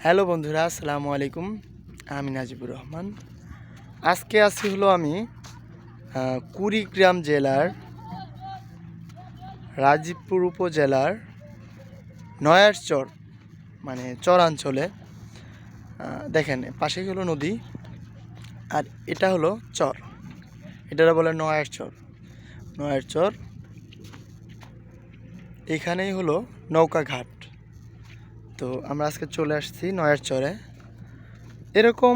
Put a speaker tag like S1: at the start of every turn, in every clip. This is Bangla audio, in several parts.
S1: হ্যালো বন্ধুরা, আসসালামু আলাইকুম। আমি নাজিবুর রহমান। আজকে আছি হলো আমি কুড়িগ্রাম জেলার রাজীবপুর উপজেলার নয়ারচর মানে চরাঞ্চলে। দেখেন, পাশে হলো নদী আর এটা হলো চর, এটারা বলে নয়ারচর। নয়ারচর এখানেই হলো নৌকা ঘাট। তো আমরা আজকে চলে আসছি নয়ারচরে। এরকম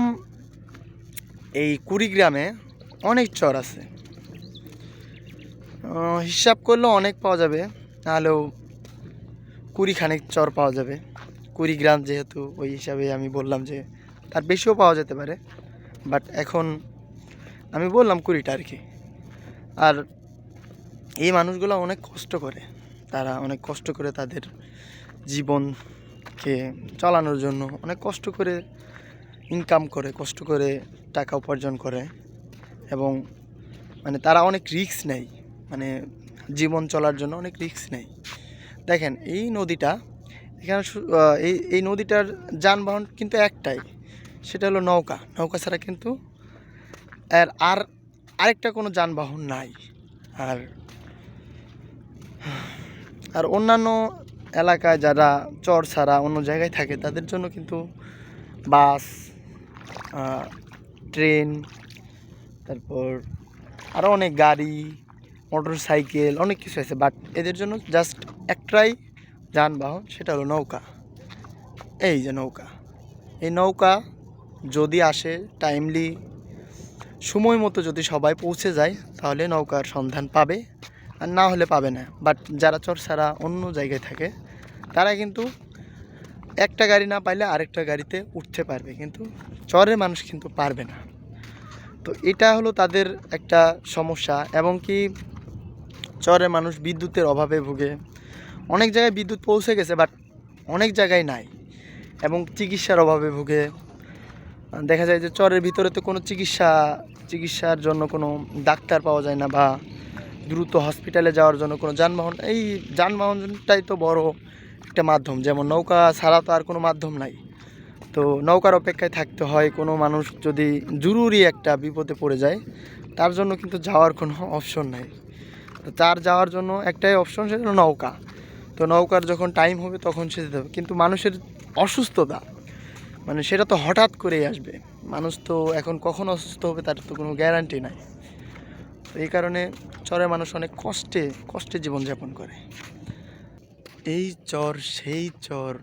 S1: এই কুড়িগ্রামে অনেক চর আছে, হিসাব করলেও অনেক পাওয়া যাবে, নাহলেও কুড়িখানেক চর পাওয়া যাবে। কুড়িগ্রাম যেহেতু, ওই হিসাবে আমি বললাম যে তার বেশিও পাওয়া যেতে পারে, বাট এখন আমি বললাম 20টা আর কি। আর এই মানুষগুলো অনেক কষ্ট করে, তারা অনেক কষ্ট করে তাদের জীবনকে চালানোর জন্য অনেক কষ্ট করে ইনকাম করে, কষ্ট করে টাকা উপার্জন করে, এবং মানে তারা অনেক রিস্ক নেয়, মানে জীবন চলার জন্য অনেক রিস্ক নেয়। দেখেন, এই নদীটা এখানে এই নদীটার যানবাহন কিন্তু একটাই, সেটা হলো নৌকা। নৌকা ছাড়া কিন্তু আরেকটা কোনো যানবাহন নাই। আর আর অন্যান্য এলাকায় যারা চর ছাড়া অন্য জায়গায় থাকে তাদের জন্য কিন্তু বাস, ট্রেন, তারপর আরও অনেক গাড়ি, মোটর সাইকেল, অনেক কিছু আছে। বাট এদের জন্য জাস্ট একটাই যানবাহন, সেটা হলো নৌকা। এই যে নৌকা, এই নৌকা যদি আসে টাইমলি, সময় মতো যদি সবাই পৌঁছে যায়, তাহলে নৌকার সন্ধান পাবে, আর না হলে পাবে না। বাট যারা চর ছাড়া অন্য জায়গায় থাকে তারা কিন্তু একটা গাড়ি না পাইলে আরেকটা গাড়িতে উঠতে পারবে, কিন্তু চরের মানুষ কিন্তু পারবে না। তো এটা হলো তাদের একটা সমস্যা। এবং কি, চরের মানুষ বিদ্যুতের অভাবে ভুগে। অনেক জায়গায় বিদ্যুৎ পৌঁছে গেছে, বাট অনেক জায়গায় নাই। এবং চিকিৎসার অভাবে ভুগে। দেখা যায় যে চরের ভিতরে তো কোনো চিকিৎসার জন্য কোনো ডাক্তার পাওয়া যায় না, বা দ্রুত হসপিটালে যাওয়ার জন্য কোনো যানবাহন, এই যানবাহনটাই তো বড় একটা মাধ্যম। যেমন নৌকা ছাড়া তো আর কোনো মাধ্যম নাই। তো নৌকার অপেক্ষায় থাকতে হয়। কোনো মানুষ যদি জরুরি একটা বিপদে পড়ে যায়, তার জন্য কিন্তু যাওয়ার কোনো অপশন নাই। তো তার যাওয়ার জন্য একটাই অপশন, সেটা হলো নৌকা। তো নৌকার যখন টাইম হবে তখন সে যেতে হবে। কিন্তু মানুষের অসুস্থতা, মানে সেটা তো হঠাৎ করেই আসবে। মানুষ তো এখন কখন অসুস্থ হবে তার তো কোনো গ্যারান্টি নাই। তো এই কারণে চরের মানুষ অনেক কষ্টে জীবনযাপন করে। এই চর সেই চর,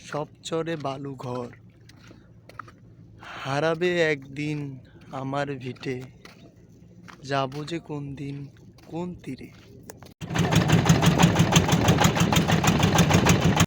S1: সব চরে বালু ঘর, হারাবে একদিন আমার ভিটে, যাবো যে কোন দিন কোন তীরে।